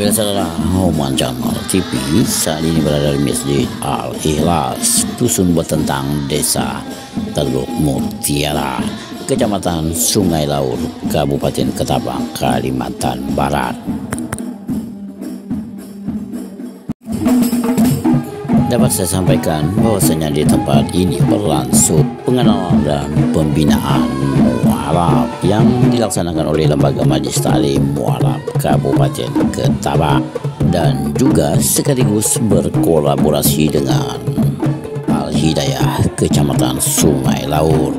Pemirsa Homan Channel TV saat ini berada di Masjid Al-Ikhlas, Dusun Betentang, Desa Teluk Mutiara, Kecamatan Sungai Laur, Kabupaten Ketapang, Kalimantan Barat. Dapat saya sampaikan bahwasanya di tempat ini berlangsung pengenalan dan pembinaan mualaf yang dilaksanakan oleh Lembaga Majelis Ta'lim Mualaf Kabupaten Ketapang dan juga sekaligus berkolaborasi dengan Al-Hidayah Kecamatan Sungai Laur.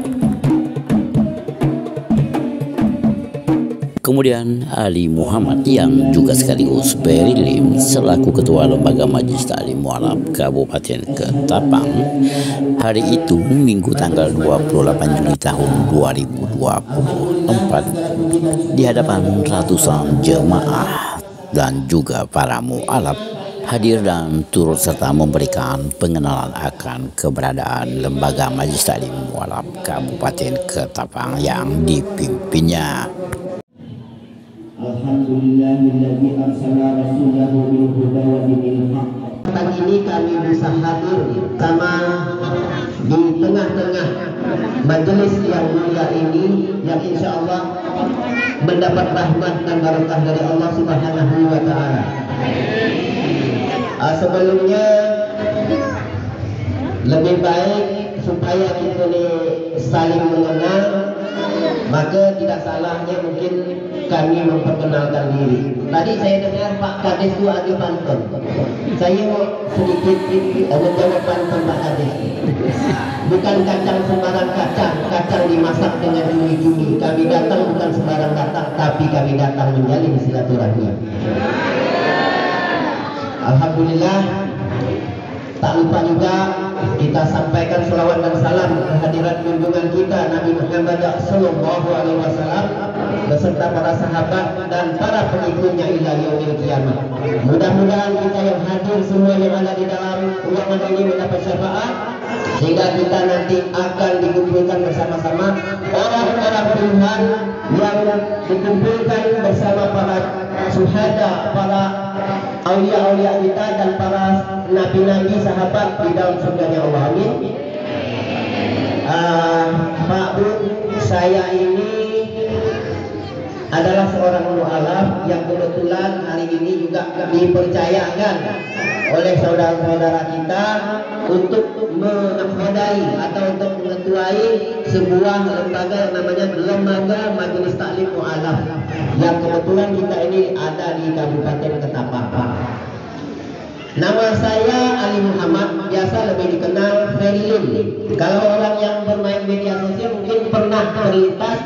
Kemudian Ali Muhammad yang juga sekaligus Perilim selaku Ketua Lembaga Majelis Ta'lim Mualaf Kabupaten Ketapang hari itu Minggu tanggal 28 Juli tahun 2024 di hadapan ratusan jemaah dan juga para mualaf hadir dan turut serta memberikan pengenalan akan keberadaan Lembaga Majelis Ta'lim Mualaf Kabupaten Ketapang yang dipimpinnya. Alhamdulillahilladzi arsala rasulahu bil huda wa dinil haqq. Pagi ini kami bisa hadir sama di tengah-tengah majelis yang mulia ini yang insya Allah mendapat rahmat dan barakah dari Allah Subhanahu wa taala. Sebelumnya lebih baik supaya kita saling mengenal, maka tidak salahnya mungkin kami memperkenalkan diri. Tadi saya dengar Pak Kades itu ada pantun. Saya mau sedikit menjawab pantun Pak Kades. Bukan kacang sembarang kacang, kacang dimasak dengan cumi-cumi. Kami datang bukan sembarang datang, tapi kami datang menjalin silaturahmi. Alhamdulillah. Tak lupa juga kita sampaikan selawat dan salam kehadiran junjungan kita Nabi Muhammad sallallahu alaihi wasallam beserta para sahabat dan para pengikutnya ila yaumil qiyamah. Mudah-mudahan kita yang hadir semua yang ada di dalam ruangan ini mendapat syafaat sehingga kita nanti akan dikumpulkan bersama-sama orang-orang pilihan yang dikumpulkan bersama para syuhada, para aulia-aulia kita dan para nabi-nabi sahabat di dalam surganya Allah. Amin. Pak Bu, saya ini adalah seorang mualaf yang kebetulan hari ini juga dipercayakan oleh saudara-saudara kita untuk menakhodai atau untuk mengetuai sebuah lembaga yang namanya Lembaga Majelis Ta'lim Mualaf yang kebetulan kita ini ada di Kabupaten Ketapang. Nama saya Ali Muhammad, biasa lebih dikenal Perilim. Kalau orang yang bermain media sosial mungkin pernah terlintas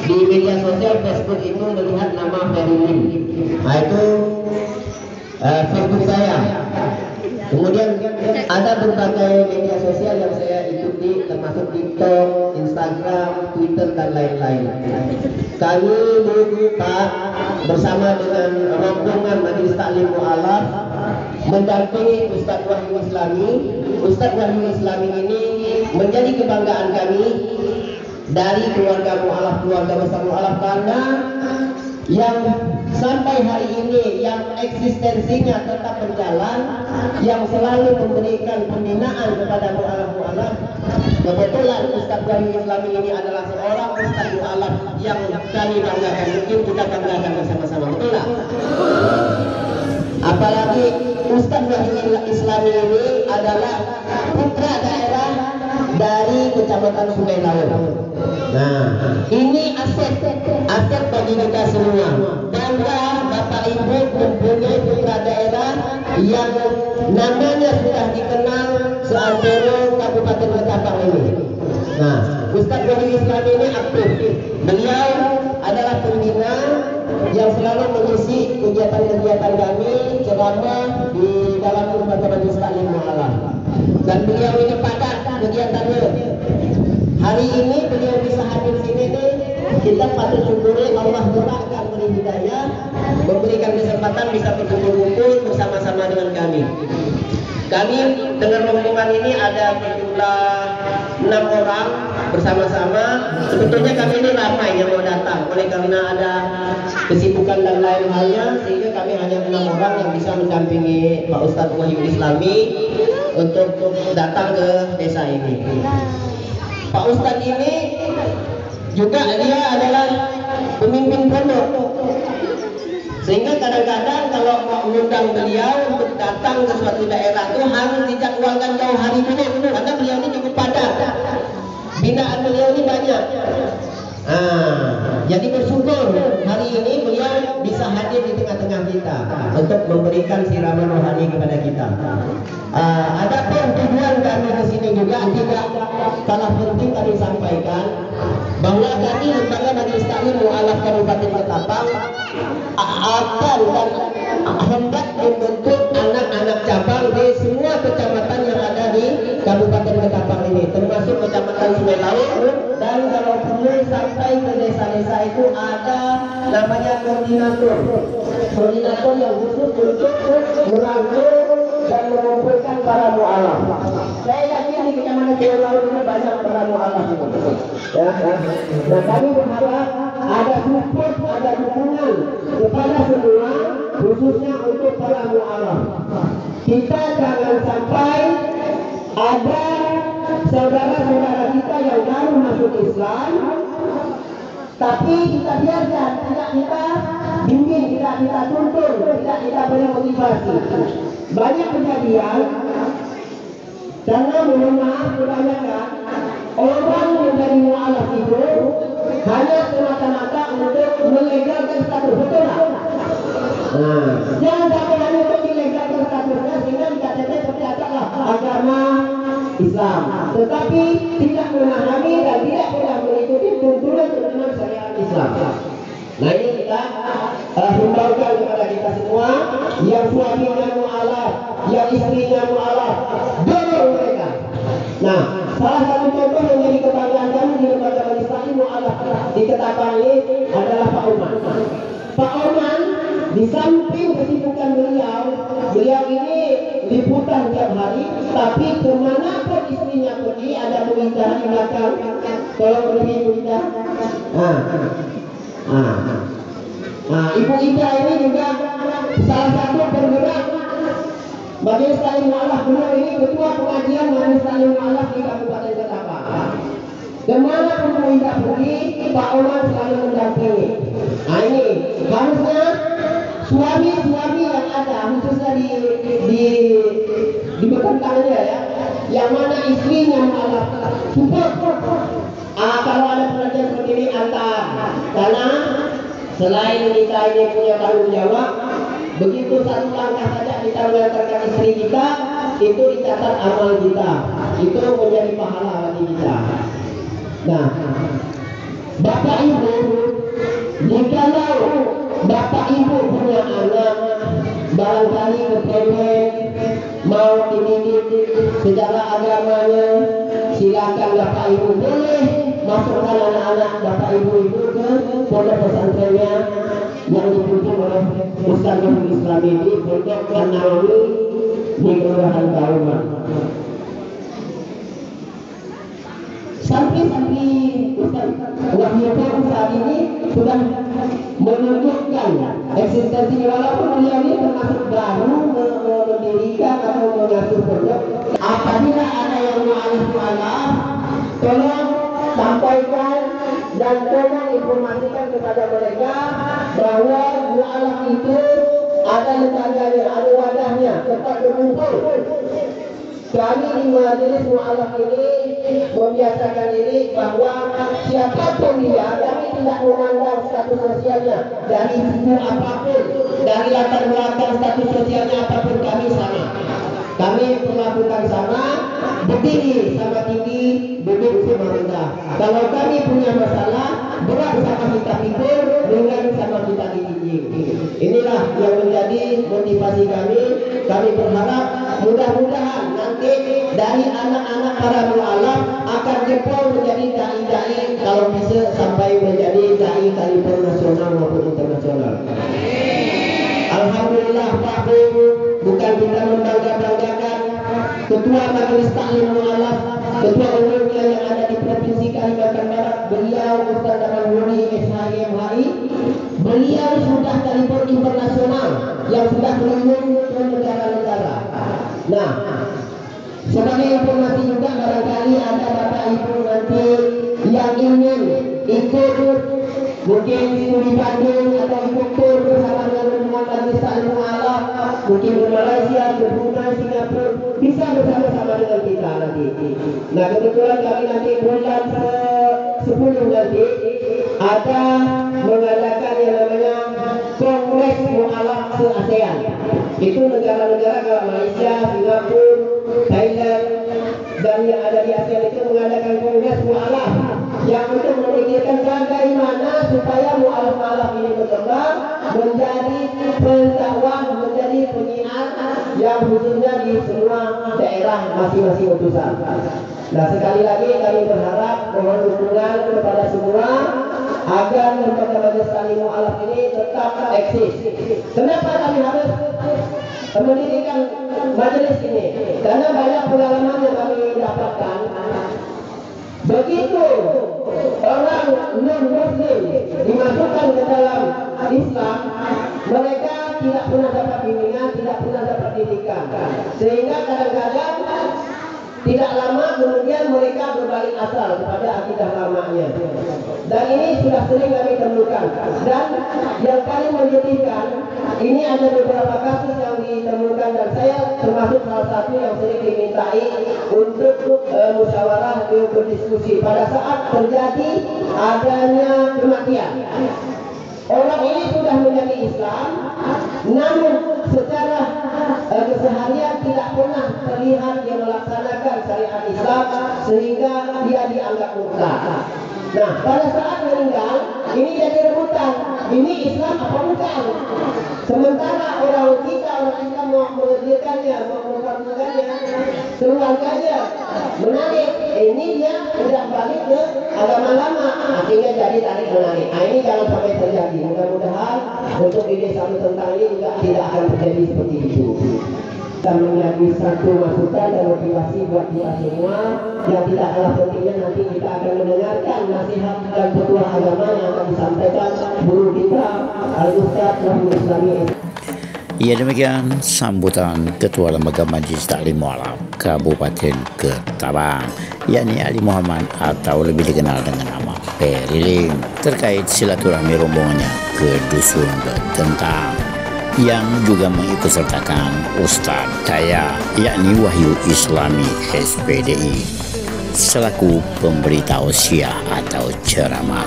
di media sosial Facebook itu melihat nama Perilim. Nah itu Facebook saya. Kemudian ada berbagai media sosial yang saya ikuti termasuk TikTok, Instagram, Twitter dan lain-lain. Kami minta bersama dengan rombongan Majelis Ta'lim Mualaf mendampingi Ustadz Wahyu Islami. Ustadz Wahyu Islami ini menjadi kebanggaan kami dari keluarga mualaf, keluarga besar mualaf, karena yang sampai hari ini yang eksistensinya tetap berjalan, yang selalu memberikan pembinaan kepada mualaf-mualaf. Kebetulan Ustadz Wahyu Islami ini adalah seorang Ustadz mualaf yang kami banggakan, mungkin kita banggakan bersama-sama, betul tak? Apalagi Ustadz Wahyu Islami ini adalah putra daerah dari Kecamatan Sungai Laur. Nah, ini aset bagi kita semua. Bangga Bapak Ibu mempunyai putra daerah yang namanya sudah dikenal seantero Kabupaten Ketapang ini. Nah, Ustadz Wahyu Islami ini aktif. Beliau adalah pembina yang selalu mengisi kegiatan-kegiatan kami, ceramah di dalam Lembaga Majelis Ta'lim Mualaf. Dan beliau ini padat kegiatannya. Hari ini beliau bisa hadir sini nih, kita patut syukuri Allah murahkan beri hidayah, memberikan kesempatan bisa berkumpul-kumpul bersama-sama dengan kami. Kami dengan rombongan ini ada sejumlah 6 orang bersama-sama. Sebetulnya kami ini ramai yang mau datang, oleh karena ada kesibukan dan lain halnya, sehingga kami hanya 6 orang yang bisa mendampingi Pak Ustadz Wahyu Islami untuk datang ke desa ini. Pak Ustadz ini juga dia adalah pemimpin pondok, sehingga kadang-kadang kalau mau mengundang beliau untuk datang ke suatu daerah itu harus dijadwalkan jauh hari dulu, karena beliau ini cukup padat, binaan beliau ini banyak. Jadi bersyukur hari ini beliau bisa hadir di tengah-tengah kita untuk memberikan siraman rohani kepada kita. Adapun tujuan kami di sini juga tidak kalah penting kami sampaikan bahwa kami Lembaga Majelis Taklim Mu'alaf Kabupaten Ketapang akan dan hendak membentuk anak-anak cabang di semua kecamatan yang ada di Kabupaten Ketapang ini, termasuk Kecamatan Sungai Laut, dan kalau perlu sampai ke desa-desa itu ada namanya koordinator yang khusus untuk merangkul dan mengumpulkan para mu'alaf. Saya yakin di Kecamatan Sungai Laut ini banyak para mu'alaf itu. Ya. Nah, kami berharap ada support, ada dukungan kepada semua, khususnya untuk para mu'alaf. Kita jangan sampai ada saudara-saudara kita yang baru masuk Islam, tapi kita biarkan, tidak kita bimbing, tidak kita tuntun, tidak kita beri motivasi. Banyak kejadian, karena mohon maaf kebanyakan orang menjadi mu'alaf itu hanya semata-mata untuk melegalkan status, betul tak? Jangan sampai hanya untuk melegalkan statusnya sehingga dikatakan seperti adalah agama Islam, tetapi tidak memahami dan tidak pernah mengikuti tuntunan syariat Islam. Nah, ini kita himbaukan kepada kita semua yang suaminya mu'alaf, yang istrinya mu'alaf, dorong mereka. Nah, salah satu contoh yang jadi kebanggaan kami di Lembaga Majelis Taklim Mu'alaf di Ketapang ini adalah Pak Oman. Pak Oman, di samping kesibukan beliau ini liputan tiap hari, tapi kemanapun istrinya pergi ada Bu Ida di belakang. Tolong pergi Bu Ida. Ibu Ida ini juga salah satu penggerak Majelis Taklim Mu'alaf. Beliau ini ketua pengajian Majelis Taklim Mu'alaf di Kabupaten Ketapang. Kemana pun Bu Ida pergi, Pak Oman selalu mendampingi. Nah, ini harusnya suami-suami yang ada, khususnya di bekantannya ya, yang mana istrinya mu'alaf, support. Kalau ada pengajian seperti ini antar, karena selain kita ini punya tanggung jawab, begitu satu langkah saja kita mengantarkan istri kita, itu dicatat amal kita, itu menjadi pahala bagi kita. Nah, Bapak Ibu, jikalau Bapak Ibu punya anak barangkali kepepet mau dididik secara agamanya, silakan Bapak Ibu boleh masukkan anak-anak Bapak Ibu itu ke pondok pesantrennya yang dipimpin oleh Ustaz Wahyu Islami di Pondok An-Nawawi di Kelurahan Kauman. Santri-santri Ustaz Wahyu saat ini sudah menunjukkan eksistensinya, walaupun beliau ini termasuk baru mendirikan atau mengasuh pondok. Apabila ada yang mu'alaf, tolong sampaikan dan tolong informasikan kepada mereka bahwa mu'alaf itu ada lembaganya, ada wadahnya, tempat berkumpul. Kami di Majelis Mu'alaf ini membiasakan diri bahwa siapapun dia, kami tidak memandang status sosialnya, dari suku apapun, dari latar belakang status sosialnya apapun, kami sama. Kami perlakukan sama, berdiri sama tinggi, duduk sama rendah. Kalau kami punya masalah, berat sama kita pikir, ringan sama kita dijinjing. Inilah yang menjadi motivasi kami. Kami berharap mudah-mudahan nanti dari anak-anak para mu'alaf akan jempol menjadi dai-dai, kalau bisa sampai menjadi dai kaliber nasional maupun internasional. Alhamdulillah Pak Bu, bukan kita membangga-banggakan, Ketua Majelis Taklim Mu'alaf, Ketua Umumnya yang ada di Provinsi Kalimantan Barat, beliau Ustaz Darmahuri SHMHI. Beliau sudah telepon internasional yang sudah keliling ke negara-negara. Nah, sebagai informasi juga, barangkali ada Bapak Ibu nanti yang ingin ikut mungkin studi Bandung atau ikut tur bersama dengan rombongan Majelis Taklim Mu'alaf, mungkin ke Malaysia, ke Brunei, Singapura, bisa bersama-sama dengan kita nanti. Nah, kebetulan kami nanti bulan 10 nanti ada mengadakan yang namanya Kongres Mu'alaf se-ASEAN. Itu negara-negara kayak Malaysia, Singapura, Thailand, dan yang ada di ASEAN itu mengadakan Kongres Mu'alaf yang untuk memikirkan bagaimana supaya mu'alaf-mu'alaf ini berkembang menjadi pendakwah, menjadi penyiar yang khususnya di semua daerah masing-masing utusan. Nah, sekali lagi kami berharap mohon dukungan kepada semua agar lembaga Majelis Taklim Mu'alaf ini tetap eksis. Kenapa kami harus mendirikan majelis ini? Karena banyak pengalaman yang kami dapatkan. Begitu orang non-Muslim dimasukkan ke dalam Islam, mereka tidak pernah dapat bimbingan, tidak pernah dapat didikan, sehingga kadang-kadang tidak lama kemudian mereka berbalik asal kepada akidah lamanya. Dan ini sudah sering kami temukan. Dan yang paling menyedihkan, ini ada beberapa kasus yang ditemukan dan saya termasuk salah satu yang sering dimintai untuk musyawarah berdiskusi pada saat terjadi adanya kematian. Orang ini sudah menjadi Islam, namun secara keseharian tidak pernah terlihat dia melaksanakan syariat Islam sehingga dia dianggap murtad. Nah, pada saat meninggal ini jadi rebutan, ini Islam apa bukan? Sementara orang kita, orang Islam mau mengerjakannya, mau mengerjakannya, keluarganya menarik, ini dia sudah balik ke agama lama, akhirnya jadi tarik menarik. Nah, ini jangan sampai terjadi. Mudah-mudahan untuk ide satu tentang ini juga tidak akan terjadi seperti itu. Dan menjadi satu masukan dan motivasi buat kita semua. Yang tidak kalah pentingnya nanti kita akan mendengarkan nasihat dan petua agama yang akan disampaikan guru kita Al-Ustaz Rahul Islami. Ya, demikian sambutan Ketua Lembaga Majelis Taklim Mu'alaf Kabupaten Ketabang, yakni Ali Muhammad atau lebih dikenal dengan nama Periling, terkait silaturahmi rombongannya ke Dusun Betentang yang juga mengikutsertakan Ustadz Kaya, yakni Wahyu Islami SPDI, selaku pemberi tausiah atau ceramah.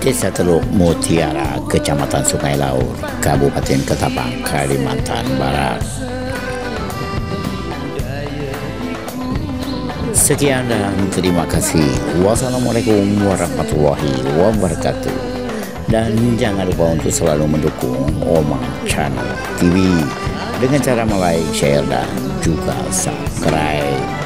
Desa Teluk Mutiara, Kecamatan Sungai Laur, Kabupaten Ketabang, Kalimantan Barat. Sekian dan terima kasih. Wassalamualaikum warahmatullahi wabarakatuh. Dan jangan lupa untuk selalu mendukung Omang Channel TV dengan cara like, share, dan juga subscribe.